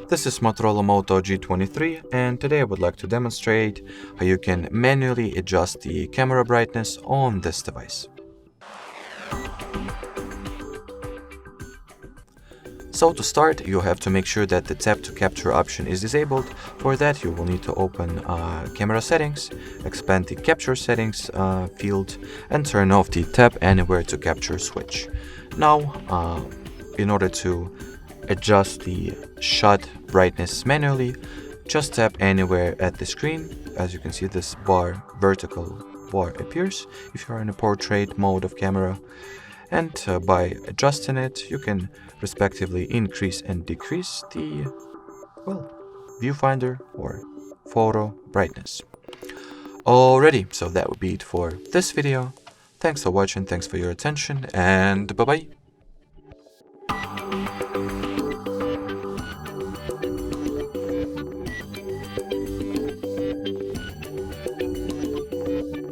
This is Motorola Moto G23, and today I would like to demonstrate how you can manually adjust the camera brightness on this device. So to start, you have to make sure that the tap to capture option is disabled. For that, you will need to open camera settings, expand the capture settings field, and turn off the tap anywhere to capture switch. Now, in order to adjust the shot brightness manually, just tap anywhere at the screen. As you can see, this vertical bar appears if you are in a portrait mode of camera, and by adjusting it, you can respectively increase and decrease the viewfinder or photo brightness. Alrighty, so that would be it for this video. Thanks for watching, thanks for your attention, and bye bye.